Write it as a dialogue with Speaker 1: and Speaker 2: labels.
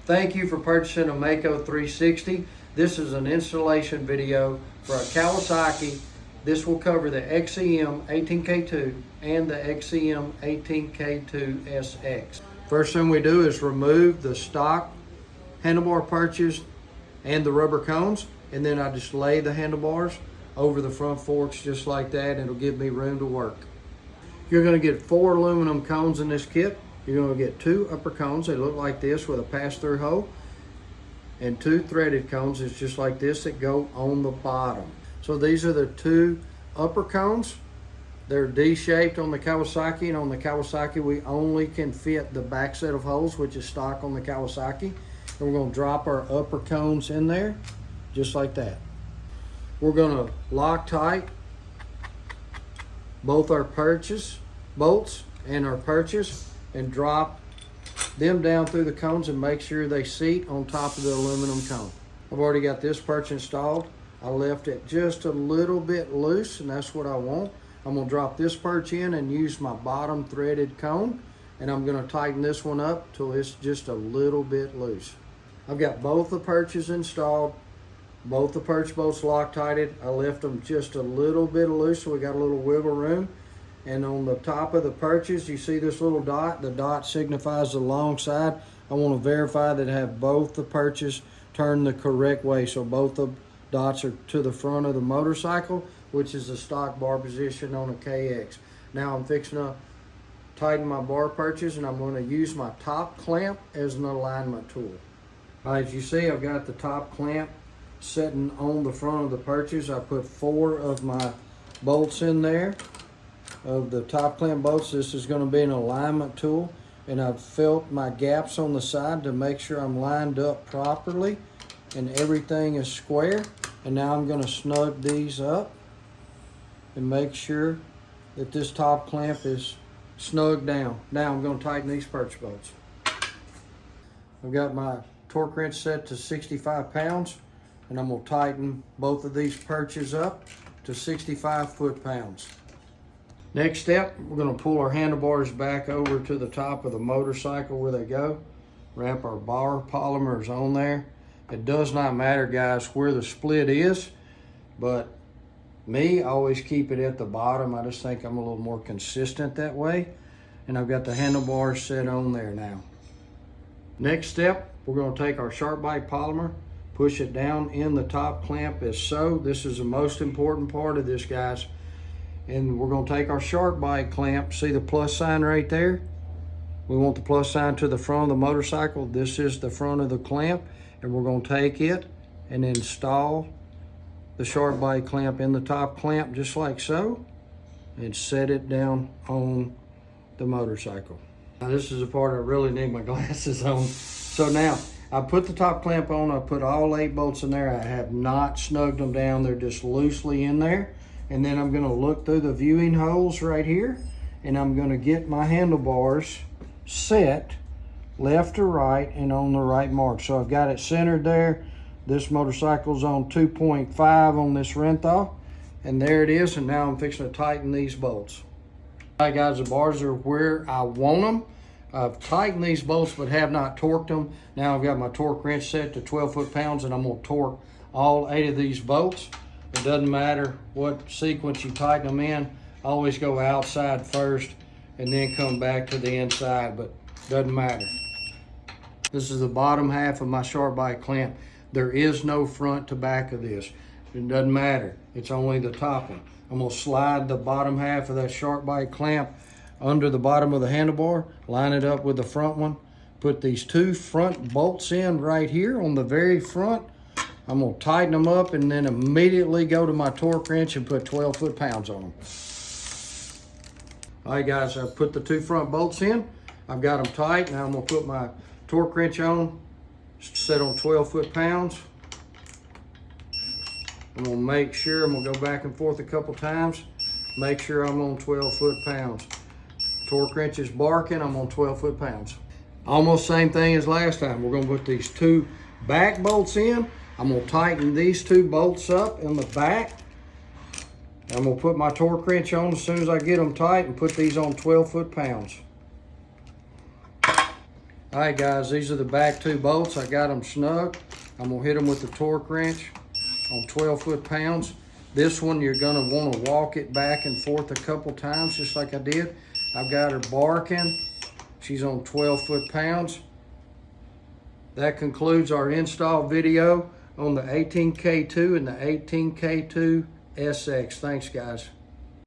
Speaker 1: Thank you for purchasing a MAKO 360. This is an installation video for a Kawasaki. This will cover the XCM18K2 and the XCM18K2SX. First thing we do is remove the stock handlebar perches and the rubber cones, and then I just lay the handlebars over the front forks just like that, and it'll give me room to work. You're going to get 4 aluminum cones in this kit. You're going to get 2 upper cones. They look like this with a pass-through hole, and 2 threaded cones. It's just like this that go on the bottom. So these are the 2 upper cones. They're D-shaped on the Kawasaki, and on the Kawasaki we only can fit the back set of holes, which is stock on the Kawasaki. And we're going to drop our upper cones in there just like that. We're going to lock tight both our bolts and our perches, and drop them down through the cones and make sure they seat on top of the aluminum cone. I've already got this perch installed. I left it just a little bit loose, and that's what I want. I'm going to drop this perch in and use my bottom threaded cone, and I'm going to tighten this one up till it's just a little bit loose. I've got both the perches installed, both the perch bolts Loctited. I left them just a little bit loose so we got a little wiggle room. And on the top of the perches, you see this little dot? The dot signifies the long side. I want to verify that I have both the perches turned the correct way. So both the dots are to the front of the motorcycle, which is the stock bar position on a KX. Now I'm fixing to tighten my bar perches, and I'm going to use my top clamp as an alignment tool. As you see, I've got the top clamp sitting on the front of the perches. I put 4 of my bolts in there. Of the top clamp bolts, this is going to be an alignment tool, and I've felt my gaps on the side to make sure I'm lined up properly and everything is square. And now I'm going to snug these up and make sure that this top clamp is snug down. Now I'm going to tighten these perch bolts. I've got my torque wrench set to 65 pounds, and I'm going to tighten both of these perches up to 65 foot-pounds. Next step, we're going to pull our handlebars back over to the top of the motorcycle where they go. Wrap our bar polymers on there. It does not matter, guys, where the split is, but me, I always keep it at the bottom. I just think I'm a little more consistent that way. And I've got the handlebars set on there now. Next step, we're going to take our sharp bite polymer, push it down in the top clamp as so. This is the most important part of this, guys. And we're going to take our sharp bite clamp. See the plus sign right there? We want the plus sign to the front of the motorcycle. This is the front of the clamp, and we're going to take it and install the sharp bite clamp in the top clamp just like so, and set it down on the motorcycle. Now this is the part I really need my glasses on. So now I put the top clamp on. I put all 8 bolts in there. I have not snugged them down. They're just loosely in there. And then I'm going to look through the viewing holes right here, and I'm going to get my handlebars set left to right and on the right mark. So I've got it centered there. This motorcycle's on 2.5 on this Renthal, and there it is. And now I'm fixing to tighten these bolts. All right, guys, the bars are where I want them. I've tightened these bolts but have not torqued them. Now I've got my torque wrench set to 12 foot-pounds, and I'm going to torque all 8 of these bolts. It doesn't matter what sequence you tighten them in. I always go outside first and then come back to the inside, but doesn't matter. This is the bottom half of my sharp bite clamp. There is no front to back of this. It doesn't matter. It's only the top one. I'm going to slide the bottom half of that sharp bite clamp under the bottom of the handlebar, line it up with the front one, put these 2 front bolts in right here on the very front. I'm going to tighten them up and then immediately go to my torque wrench and put 12 foot-pounds on them. All right, guys, I've put the 2 front bolts in. I've got them tight. Now I'm going to put my torque wrench on, set on 12 foot-pounds. I'm going to make sure, I'm going to go back and forth a couple times, make sure I'm on 12 foot-pounds. Torque wrench is barking, I'm on 12 foot-pounds. Almost same thing as last time. We're going to put these 2 back bolts in. I'm going to tighten these 2 bolts up in the back. I'm going to put my torque wrench on as soon as I get them tight and put these on 12 foot-pounds. All right, guys, these are the back two bolts. I got them snug. I'm gonna hit them with the torque wrench on 12 foot-pounds. This one, you're gonna wanna walk it back and forth a couple times, just like I did. I've got her barking. She's on 12 foot-pounds. That concludes our install video on the 18K2 and the 18K2SX. Thanks, guys.